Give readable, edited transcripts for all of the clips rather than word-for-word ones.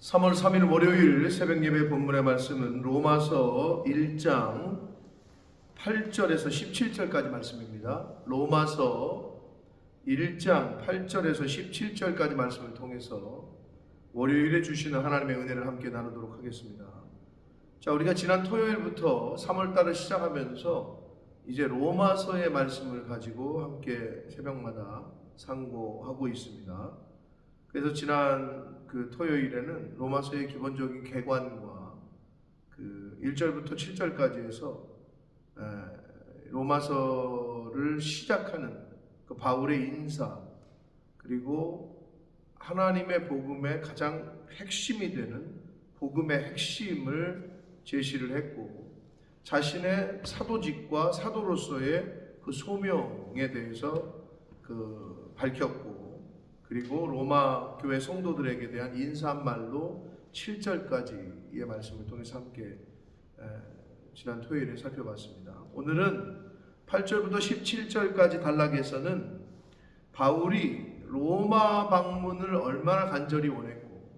3월 3일 월요일 새벽 예배 본문의 말씀은 로마서 1장 8절에서 17절까지 말씀입니다. 로마서 1장 8절에서 17절까지 말씀을 통해서 월요일에 주시는 하나님의 은혜를 함께 나누도록 하겠습니다. 자, 우리가 지난 토요일부터 3월달을 시작하면서 이제 로마서의 말씀을 가지고 함께 새벽마다 상고하고 있습니다. 그래서 지난 그 토요일에는 로마서의 기본적인 개관과 그 1절부터 7절까지 해서 로마서를 시작하는 그 바울의 인사, 그리고 하나님의 복음의 가장 핵심이 되는 복음의 핵심을 제시를 했고, 자신의 사도직과 사도로서의 그 소명에 대해서 밝혔고, 그리고 로마 교회 성도들에게 대한 인사한 말로 7절까지의 말씀을 통해서 함께 지난 토요일에 살펴봤습니다. 오늘은 8절부터 17절까지 단락에서는 바울이 로마 방문을 얼마나 간절히 원했고,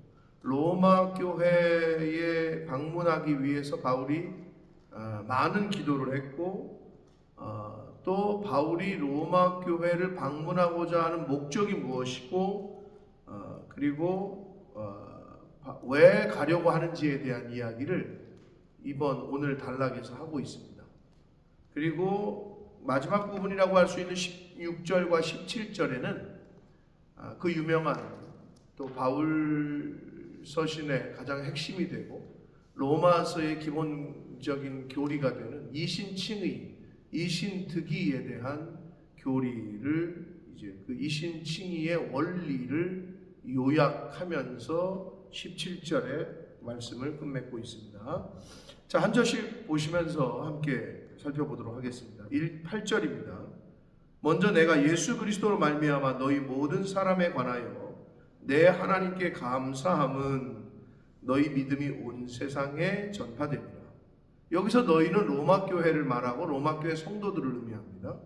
로마 교회에 방문하기 위해서 바울이 많은 기도를 했고, 또 바울이 로마 교회를 방문하고자 하는 목적이 무엇이고, 그리고 왜 가려고 하는지에 대한 이야기를 오늘 단락에서 하고 있습니다. 그리고 마지막 부분이라고 할 수 있는 16절과 17절에는 그 유명한 또 바울 서신의 가장 핵심이 되고 로마서의 기본적인 교리가 되는 이신칭의, 이신특위에 대한 교리를, 이제 그 이신칭의의 원리를 요약하면서 17절의 말씀을 끝맺고 있습니다. 자, 한 절씩 보시면서 함께 살펴보도록 하겠습니다. 8절입니다. 먼저 내가 예수 그리스도로 말미암아 너희 모든 사람에 관하여 내 하나님께 감사함은 너희 믿음이 온 세상에 전파됩니다. 여기서 너희는 로마 교회를 말하고 로마 교회 성도들을 의미합니다.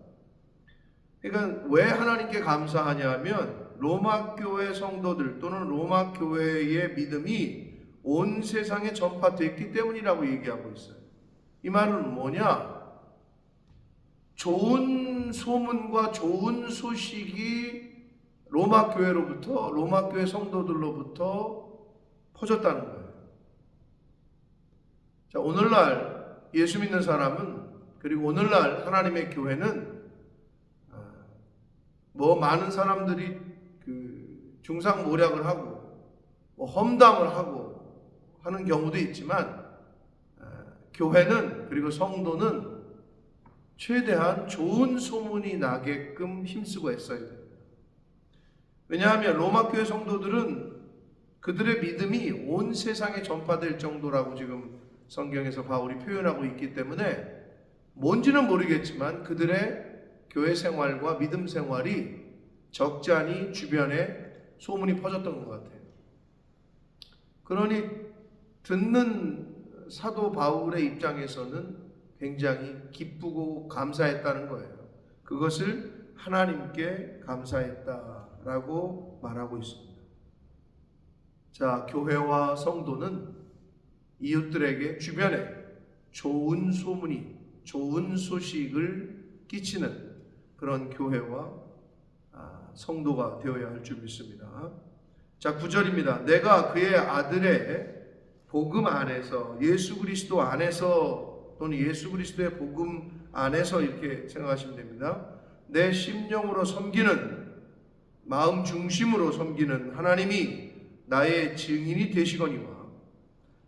그러니까 왜 하나님께 감사하냐면 로마 교회 성도들 또는 로마 교회의 믿음이 온 세상에 전파됐기 때문이라고 얘기하고 있어요. 이 말은 뭐냐? 좋은 소문과 좋은 소식이 로마 교회로부터, 로마 교회 성도들로부터 퍼졌다는 거예요. 자, 오늘날 예수 믿는 사람은, 그리고 오늘날 하나님의 교회는 많은 사람들이 중상모략을 하고 험담을 하고 하는 경우도 있지만, 교회는, 그리고 성도는 최대한 좋은 소문이 나게끔 힘쓰고 애써야 됩니다. 왜냐하면 로마 교회 성도들은 그들의 믿음이 온 세상에 전파될 정도라고 지금 성경에서 바울이 표현하고 있기 때문에 뭔지는 모르겠지만 그들의 교회 생활과 믿음 생활이 적잖이 주변에 소문이 퍼졌던 것 같아요. 그러니 듣는 사도 바울의 입장에서는 굉장히 기쁘고 감사했다는 거예요. 그것을 하나님께 감사했다라고 말하고 있습니다. 자, 교회와 성도는 이웃들에게 주변에 좋은 소문이, 좋은 소식을 끼치는 그런 교회와 성도가 되어야 할 줄 믿습니다. 자, 9절입니다. 내가 그의 아들의 복음 안에서, 예수 그리스도 안에서, 또는 예수 그리스도의 복음 안에서, 이렇게 생각하시면 됩니다. 내 심령으로 섬기는, 마음 중심으로 섬기는 하나님이 나의 증인이 되시거니와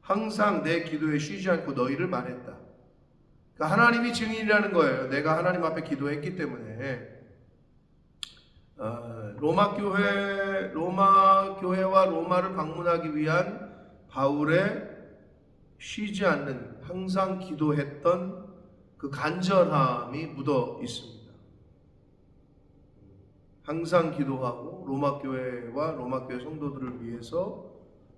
항상 내 기도에 쉬지 않고 너희를 말했다. 그러니까 하나님이 증인이라는 거예요. 내가 하나님 앞에 기도했기 때문에. 로마 교회와 로마를 방문하기 위한 바울의 쉬지 않는, 항상 기도했던 그 간절함이 묻어 있습니다. 항상 기도하고 로마 교회와 로마 교회 성도들을 위해서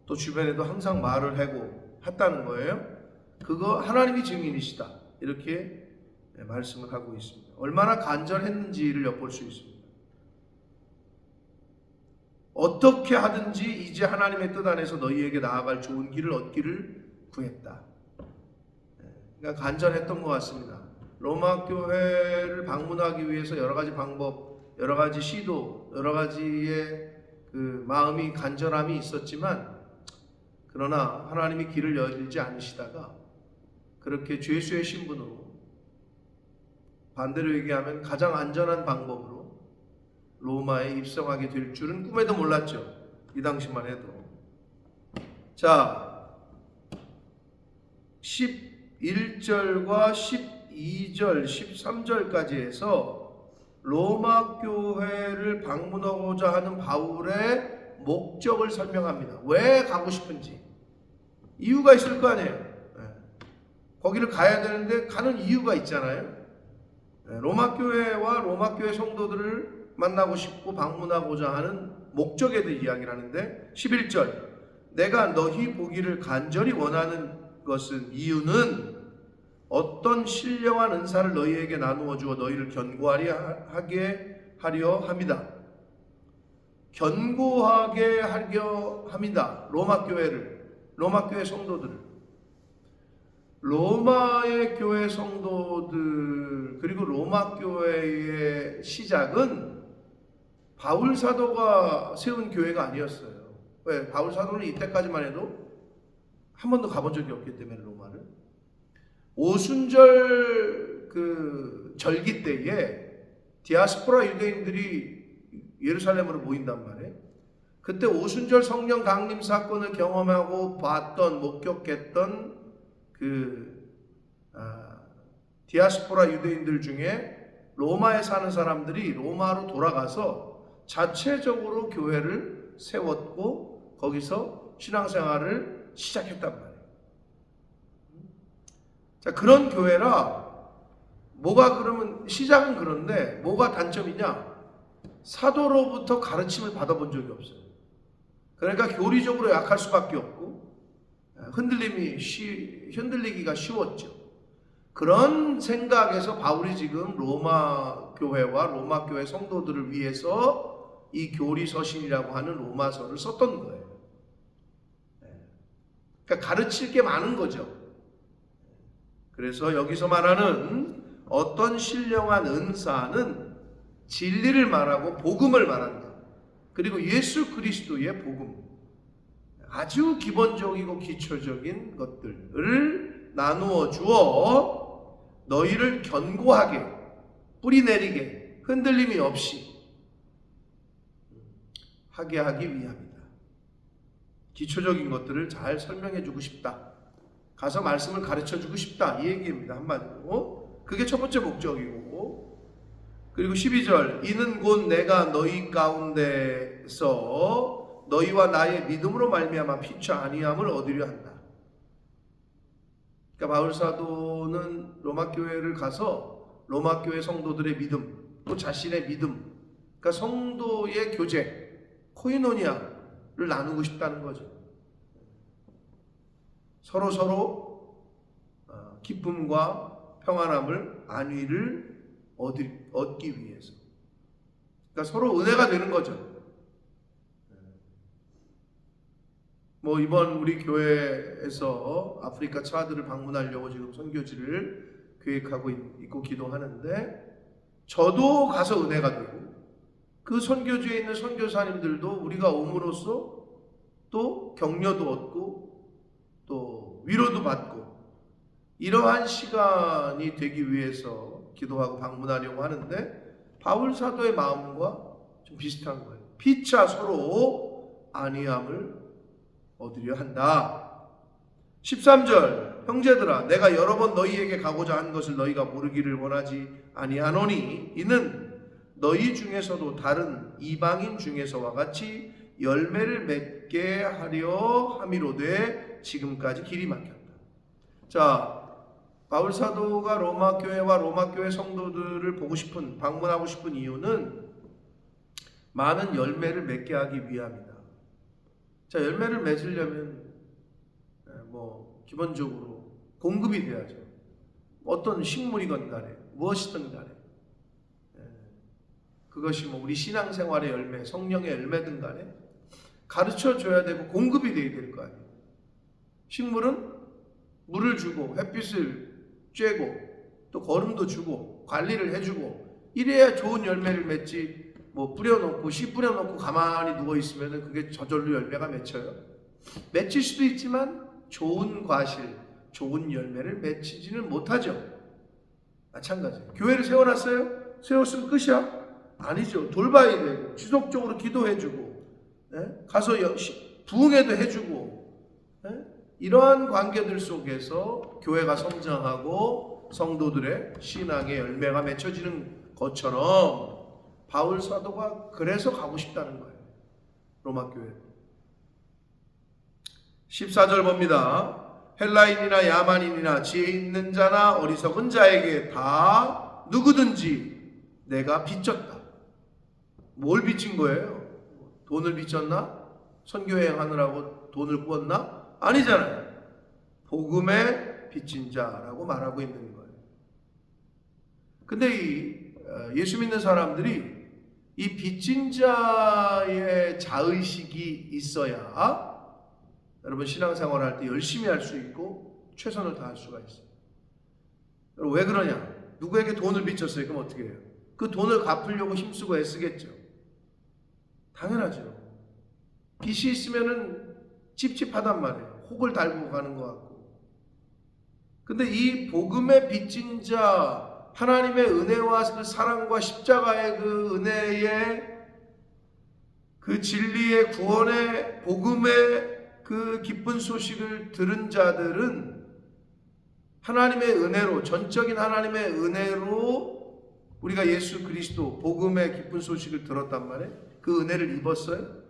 또 주변에도 항상 말을 하고 했다는 거예요. 그거 하나님이 증인이시다, 이렇게 말씀을 하고 있습니다. 얼마나 간절했는지를 엿볼 수 있습니다. 어떻게 하든지 이제 하나님의 뜻 안에서 너희에게 나아갈 좋은 길을 얻기를 구했다. 그러니까 간절했던 것 같습니다. 로마 교회를 방문하기 위해서 여러 가지 방법, 여러 가지 시도, 여러 가지의 그 마음이 간절함이 있었지만, 그러나 하나님이 길을 열지 않으시다가 그렇게 죄수의 신분으로, 반대로 얘기하면 가장 안전한 방법으로 로마에 입성하게 될 줄은 꿈에도 몰랐죠. 이 당시만 해도. 자, 11절과 12절, 13절까지 해서 로마 교회를 방문하고자 하는 바울의 목적을 설명합니다. 왜 가고 싶은지. 이유가 있을 거 아니에요. 거기를 가야 되는데 가는 이유가 있잖아요. 로마 교회와 로마 교회 성도들을 만나고 싶고 방문하고자 하는 목적에 대해 이야기를 하는데, 11절, 내가 너희 보기를 간절히 원하는 것은, 이유는 어떤 신령한 은사를 너희에게 나누어 주어 너희를 견고하게 하려 함이다. 견고하게 하려 합니다. 로마 교회를, 로마 교회 성도들을. 로마의 교회 성도들, 그리고 로마 교회의 시작은 바울 사도가 세운 교회가 아니었어요. 왜? 바울 사도는 이때까지만 해도 한 번도 가본 적이 없기 때문에 로마를. 오순절 그 절기 때에 디아스포라 유대인들이 예루살렘으로 모인단 말이에요. 그때 오순절 성령 강림 사건을 경험하고 봤던, 목격했던 디아스포라 유대인들 중에 로마에 사는 사람들이 로마로 돌아가서 자체적으로 교회를 세웠고 거기서 신앙생활을 시작했단 말이에요. 자, 그런 교회라 뭐가 그러면 시작은 그런데 뭐가 단점이냐? 사도로부터 가르침을 받아본 적이 없어요. 그러니까 교리적으로 약할 수밖에 없고 흔들리기가 쉬웠죠. 그런 생각에서 바울이 지금 로마 교회와 로마 교회 성도들을 위해서 이 교리서신이라고 하는 로마서를 썼던 거예요. 그러니까 가르칠 게 많은 거죠. 그래서 여기서 말하는 어떤 신령한 은사는 진리를 말하고 복음을 말한다. 그리고 예수 그리스도의 복음, 아주 기본적이고 기초적인 것들을 나누어 주어 너희를 견고하게, 뿌리내리게, 흔들림이 없이 하게 하기 위함이다. 기초적인 것들을 잘 설명해 주고 싶다. 가서 말씀을 가르쳐 주고 싶다. 이 얘기입니다. 한마디로. 그게 첫 번째 목적이고, 그리고 12절, 이는 곧 내가 너희 가운데서 너희와 나의 믿음으로 말미암아 피차 아니함을 얻으려 한다. 그러니까 바울 사도는 로마 교회를 가서 로마 교회 성도들의 믿음, 또 자신의 믿음, 그러니까 성도의 교제, 코이노니아를 나누고 싶다는 거죠. 서로 기쁨과 평안함을, 안위를 얻기 위해서. 그러니까 서로 은혜가 되는 거죠. 뭐 이번 우리 교회에서 아프리카 차들을 방문하려고 지금 선교지를 계획하고 있고 기도하는데, 저도 가서 은혜가 되고 그 선교지에 있는 선교사님들도 우리가 옴으로써 또 격려도 얻고 또 위로도 받고, 이러한 시간이 되기 위해서 기도하고 방문하려고 하는데, 바울 사도의 마음과 좀 비슷한 거예요. 피차 서로 안위함을 얻으려 한다. 13절, 형제들아 내가 여러 번 너희에게 가고자 한 것을 너희가 모르기를 원하지 아니하노니, 이는 너희 중에서도 다른 이방인 중에서와 같이 열매를 맺게 하려 함이로되 지금까지 길이 막혔다. 자, 바울 사도가 로마 교회와 로마 교회 성도들을 보고 싶은, 방문하고 싶은 이유는 많은 열매를 맺게 하기 위함이다. 자, 열매를 맺으려면 뭐 기본적으로 공급이 돼야죠. 어떤 식물이건 간에 무엇이든 간에 그것이 뭐 우리 신앙생활의 열매, 성령의 열매든 간에 가르쳐 줘야 되고 공급이 돼야 될 거 아니에요. 식물은 물을 주고 햇빛을 쬐고 또 거름도 주고 관리를 해주고 이래야 좋은 열매를 맺지. 뭐 뿌려놓고 씨 뿌려놓고 가만히 누워 있으면 그게 저절로 열매가 맺혀요? 맺힐 수도 있지만 좋은 과실, 좋은 열매를 맺히지는 못하죠. 마찬가지예요. 교회를 세워놨어요? 세웠으면 끝이야? 아니죠. 돌봐야 되고 지속적으로 기도해주고 가서 부흥회도 해주고 이러한 관계들 속에서 교회가 성장하고 성도들의 신앙의 열매가 맺혀지는 것처럼 바울 사도가 그래서 가고 싶다는 거예요. 로마 교회. 14절 봅니다. 헬라인이나 야만인이나 지혜 있는 자나 어리석은 자에게 다 누구든지 내가 빚졌다. 뭘 빚진 거예요? 돈을 빚졌나? 선교여행 하느라고 돈을 꾸었나? 아니잖아요. 복음에 빚진 자라고 말하고 있는 거예요. 근데 이 예수 믿는 사람들이 이 빚진 자의 자의식이 있어야 여러분 신앙생활 할 때 열심히 할 수 있고 최선을 다할 수가 있어요. 여러분 왜 그러냐? 누구에게 돈을 빚졌어요? 그럼 어떻게 해요? 그 돈을 갚으려고 힘쓰고 애쓰겠죠. 당연하죠. 빚이 있으면은 찝찝하단 말이에요. 혹을 달고 가는 것 같고. 근데 이 복음의 빚진 자, 하나님의 은혜와 그 사랑과 십자가의 그 은혜의 그 진리의 구원의 복음의 그 기쁜 소식을 들은 자들은 하나님의 은혜로, 전적인 하나님의 은혜로 우리가 예수 그리스도 복음의 기쁜 소식을 들었단 말이에요. 그 은혜를 입었어요.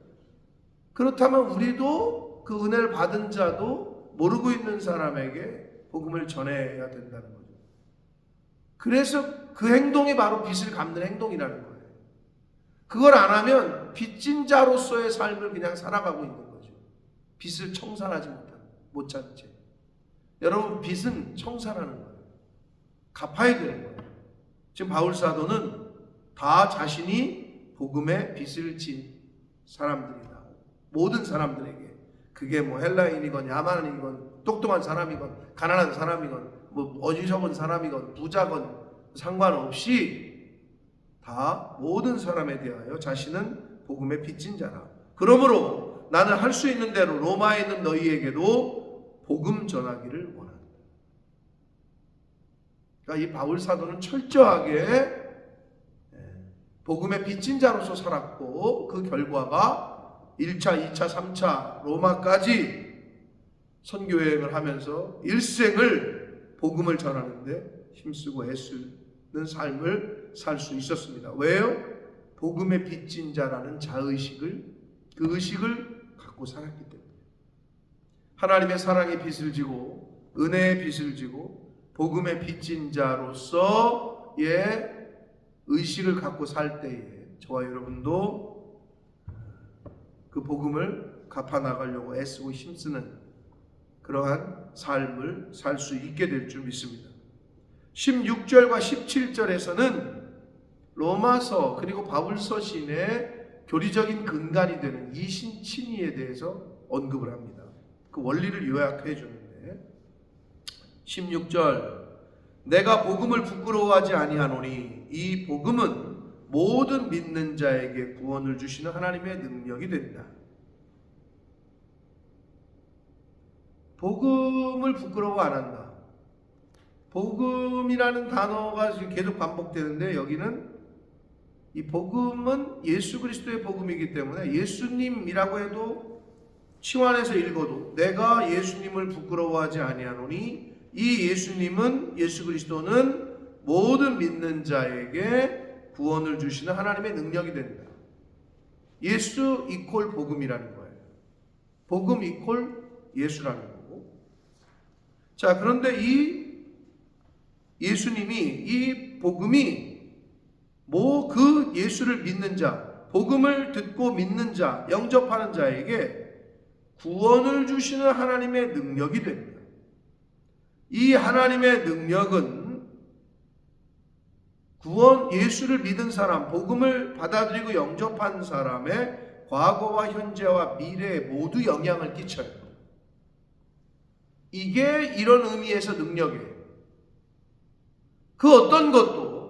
그렇다면 우리도 그 은혜를 받은 자도 모르고 있는 사람에게 복음을 전해야 된다는 거죠. 그래서 그 행동이 바로 빚을 갚는 행동이라는 거예요. 그걸 안 하면 빚진 자로서의 삶을 그냥 살아가고 있는 거죠. 빚을 청산하지 못한 채. 여러분 빚은 청산하는 거예요. 갚아야 되는 거예요. 지금 바울 사도는 다 자신이 복음의 빚을 진 사람들이다. 모든 사람들에게. 그게 뭐 헬라인이건 야만인이건 똑똑한 사람이건 가난한 사람이건 뭐 어리석은 사람이건 부자건 상관없이 다 모든 사람에 대하여 자신은 복음의 빚진 자라. 그러므로 나는 할 수 있는 대로 로마에 있는 너희에게도 복음 전하기를 원한다. 그러니까 이 바울 사도는 철저하게 복음의 빚진 자로서 살았고 그 결과가 1차, 2차, 3차 로마까지 선교여행을 하면서 일생을 복음을 전하는데 힘쓰고 애쓰는 삶을 살 수 있었습니다. 왜요? 복음의 빚진 자라는 자의식을 그 의식을 갖고 살았기 때문에 하나님의 사랑의 빚을 지고 은혜의 빚을 지고 복음의 빚진 자로서의 의식을 갖고 살 때에 저와 여러분도 그 복음을 갚아 나가려고 애쓰고 힘쓰는 그러한 삶을 살 수 있게 될 줄 믿습니다. 16절과 17절에서는 로마서 그리고 바울서 신의 교리적인 근간이 되는 이신친이에 대해서 언급을 합니다. 그 원리를 요약해 주는데 16절 내가 복음을 부끄러워하지 아니하노니 이 복음은 모든 믿는 자에게 구원을 주시는 하나님의 능력이 된다. 복음을 부끄러워 안 한다. 복음이라는 단어가 지금 계속 반복되는데 여기는 이 복음은 예수 그리스도의 복음이기 때문에 예수님이라고 해도 치환해서 읽어도 내가 예수님을 부끄러워하지 아니하노니 이 예수님은 예수 그리스도는 모든 믿는 자에게 구원을 주시는 하나님의 능력이 된다. 예수 이퀄 복음이라는 거예요. 복음 이퀄 예수라는 거고. 자, 그런데 이 예수님이 이 복음이 그 예수를 믿는 자, 복음을 듣고 믿는 자, 영접하는 자에게 구원을 주시는 하나님의 능력이 됩니다. 이 하나님의 능력은 예수를 믿은 사람, 복음을 받아들이고 영접한 사람의 과거와 현재와 미래에 모두 영향을 끼쳐요. 이게 이런 의미에서 능력이에요. 그 어떤 것도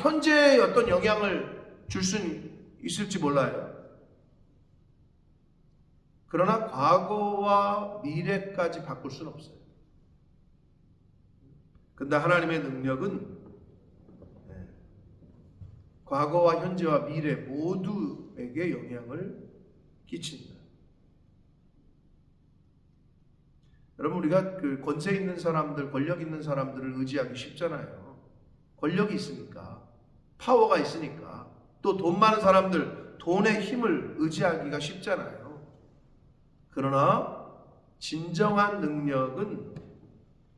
현재에 어떤 영향을 줄 수는 있을지 몰라요. 그러나 과거와 미래까지 바꿀 수는 없어요. 근데 하나님의 능력은 과거와 현재와 미래 모두에게 영향을 끼친다. 여러분, 우리가 그 권세 있는 사람들, 권력 있는 사람들을 의지하기 쉽잖아요. 권력이 있으니까, 파워가 있으니까, 또 돈 많은 사람들, 돈의 힘을 의지하기가 쉽잖아요. 그러나 진정한 능력은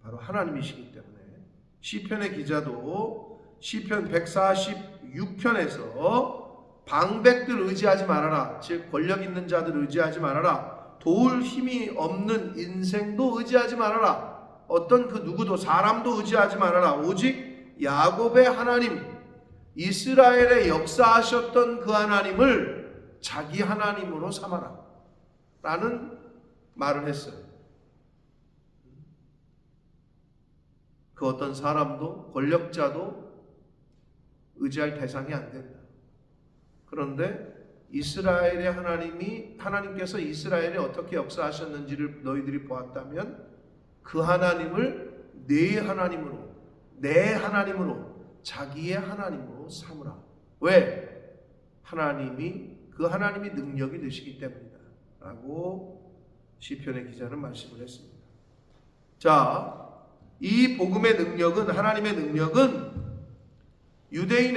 바로 하나님이시기 때문에 시편의 기자도 시편 146편에서 방백들 의지하지 말아라, 즉 권력 있는 자들 의지하지 말아라, 도울 힘이 없는 인생도 의지하지 말아라, 어떤 그 누구도 사람도 의지하지 말아라, 오직 야곱의 하나님, 이스라엘의 역사하셨던 그 하나님을 자기 하나님으로 삼아라 라는 말을 했어요. 그 어떤 사람도 권력자도 의지할 대상이 안 된다. 그런데 이스라엘의 하나님께서 이스라엘에 어떻게 역사하셨는지를 너희들이 보았다면 그 하나님을 내 하나님으로 자기의 하나님으로 삼으라. 왜? 그 하나님이 능력이 되시기 때문이다 라고 시편의 기자는 말씀을 했습니다. 자, 이 복음의 능력은, 하나님의 능력은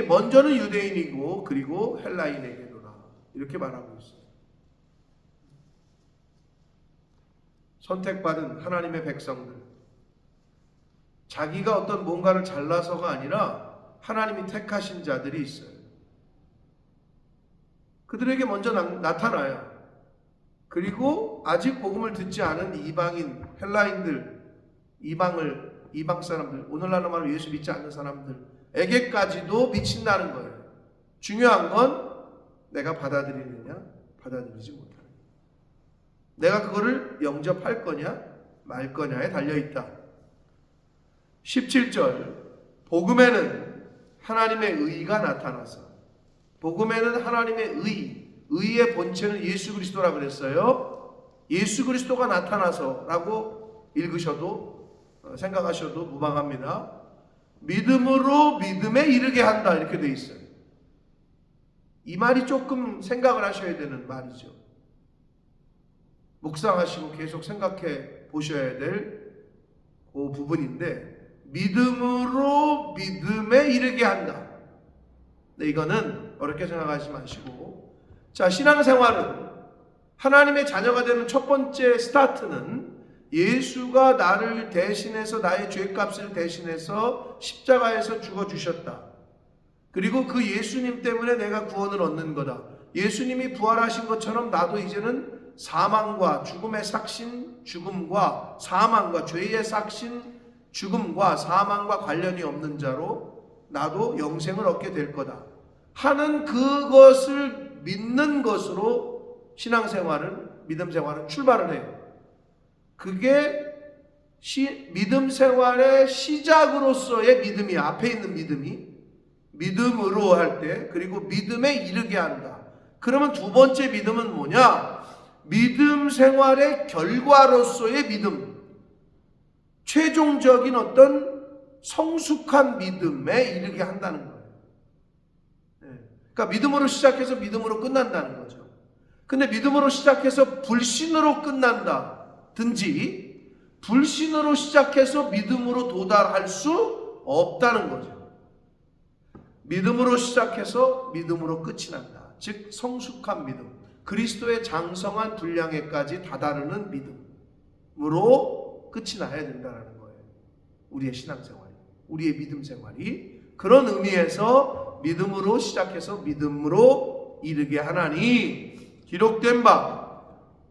먼저는 유대인이고 그리고 헬라인에게로라 이렇게 말하고 있어요. 선택받은 하나님의 백성들, 자기가 어떤 뭔가를 잘나서가 아니라 하나님이 택하신 자들이 있어요. 그들에게 먼저 나타나요. 그리고 아직 복음을 듣지 않은 이방인, 헬라인들, 이방 사람들, 오늘날로 말하면 예수 믿지 않는 사람들에게까지도 미친다는 거예요. 중요한 건 내가 받아들이느냐, 받아들이지 못하느냐. 내가 그거를 영접할 거냐, 말 거냐에 달려있다. 17절, 복음에는 하나님의 의가 나타나서, 복음에는 하나님의 의의 본체는 예수 그리스도라 그랬어요. 예수 그리스도가 나타나서 라고 생각하셔도 무방합니다. 믿음으로 믿음에 이르게 한다 이렇게 돼 있어요. 이 말이 조금 생각을 하셔야 되는 말이죠. 묵상하시고 계속 생각해 보셔야 될 그 부분인데, 믿음으로 믿음에 이르게 한다. 근데 이거는 어렵게 생각하지 마시고, 자, 신앙생활은 하나님의 자녀가 되는 첫 번째 스타트는 예수가 나를 대신해서, 나의 죄값을 대신해서 십자가에서 죽어주셨다. 그리고 그 예수님 때문에 내가 구원을 얻는 거다. 예수님이 부활하신 것처럼 나도 이제는 사망과 죽음의 삭신 죽음과 사망과 죄의 삭신 죽음과 사망과 관련이 없는 자로 나도 영생을 얻게 될 거다 하는 그것을 믿는 것으로 믿음 생활은 출발을 해요. 그게 믿음 생활의 시작으로서의 믿음이, 앞에 있는 믿음이 믿음으로 할 때, 그리고 믿음에 이르게 한다. 그러면 두 번째 믿음은 뭐냐? 믿음 생활의 결과로서의 믿음, 최종적인 어떤 성숙한 믿음에 이르게 한다는 거예요. 그러니까 믿음으로 시작해서 믿음으로 끝난다는 거죠. 근데 믿음으로 시작해서 불신으로 끝난다든지 불신으로 시작해서 믿음으로 도달할 수 없다는 거죠. 믿음으로 시작해서 믿음으로 끝이 난다. 즉 성숙한 믿음, 그리스도의 장성한 분량에까지 다다르는 믿음으로 끝이 나야 된다는 거예요. 우리의 신앙생활이, 우리의 믿음 생활이 그런 의미에서 믿음으로 시작해서 믿음으로 이르게 하나니, 기록된 바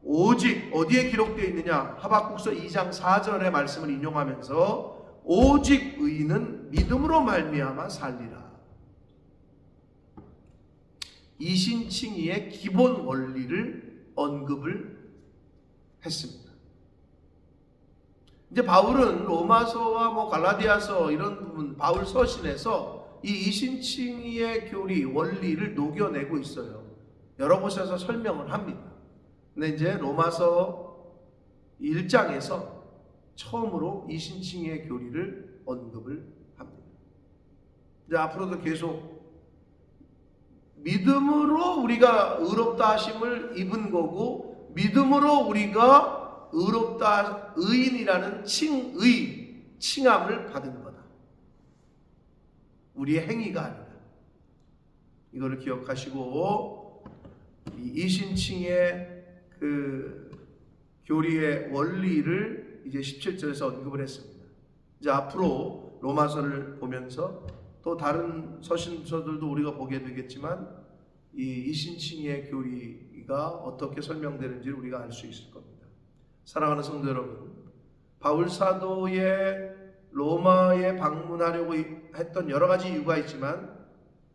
오직, 어디에 기록되어 있느냐? 하박국서 2장 4절의 말씀을 인용하면서 오직 의인은 믿음으로 말미암아 살리라. 이신칭의의 기본 원리를 언급을 했습니다. 이제 바울은 로마서와 갈라디아서 이런 부분, 바울 서신에서 이 이신칭의의 교리, 원리를 녹여내고 있어요. 여러 곳에서 설명을 합니다. 근데 이제 로마서 1장에서 처음으로 이신칭의의 교리를 언급을 합니다. 이제 앞으로도 계속 믿음으로 우리가 의롭다 하심을 입은 거고, 믿음으로 우리가 의롭다, 의인이라는 칭함을 받은 거다. 우리의 행위가 아니다. 이거를 기억하시고, 이 이신칭의 그 교리의 원리를 이제 17절에서 언급을 했습니다. 이제 앞으로 로마서를 보면서 또 다른 서신서들도 우리가 보게 되겠지만 이 이신칭의 교리가 어떻게 설명되는지를 우리가 알 수 있을 겁니다. 사랑하는 성도 여러분, 바울 사도의 로마에 방문하려고 했던 여러 가지 이유가 있지만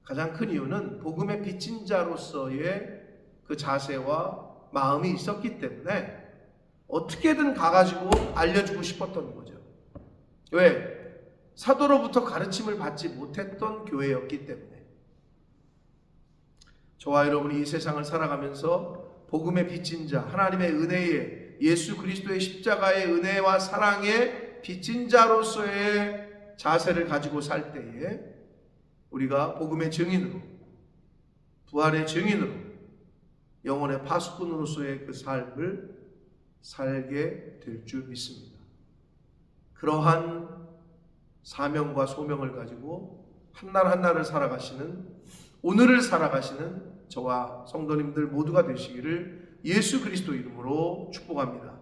가장 큰 이유는 복음의 빚진 자로서의 그 자세와 마음이 있었기 때문에 어떻게든 가가지고 알려주고 싶었던 거죠. 왜? 사도로부터 가르침을 받지 못했던 교회였기 때문에. 저와 여러분이 이 세상을 살아가면서 복음의 빚진 자, 하나님의 은혜에, 예수 그리스도의 십자가의 은혜와 사랑에 빚진 자로서의 자세를 가지고 살 때에 우리가 복음의 증인으로, 부활의 증인으로, 영혼의 파수꾼으로서의 그 삶을 살게 될 줄 믿습니다. 그러한 사명과 소명을 가지고 한날 한날을 살아가시는, 오늘을 살아가시는 저와 성도님들 모두가 되시기를 예수 그리스도 이름으로 축복합니다.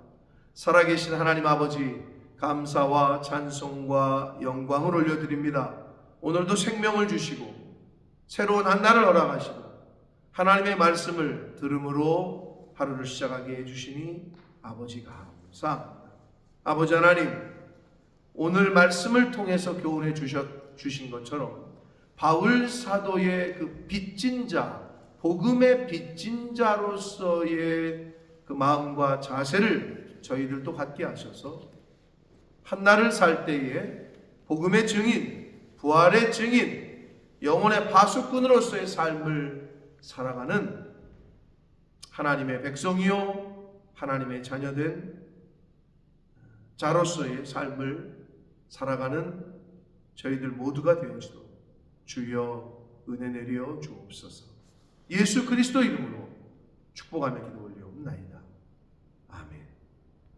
살아계신 하나님 아버지, 감사와 찬송과 영광을 올려드립니다. 오늘도 생명을 주시고 새로운 한날을 허락하시고 하나님의 말씀을 들음으로 하루를 시작하게 해주시니 아버지가 감사합니다. 아버지 하나님, 오늘 말씀을 통해서 교훈해 주신 것처럼 바울 사도의 그 빚진 자, 복음의 빚진 자로서의 그 마음과 자세를 저희들도 갖게 하셔서 한날을 살 때에 복음의 증인, 부활의 증인, 영혼의 파수꾼으로서의 삶을 살아가는 하나님의 백성이요 하나님의 자녀된 자로서의 삶을 살아가는 저희들 모두가 되어지도록 주여 은혜 내려 주옵소서. 예수 그리스도 이름으로 축복하며 기도드립니다.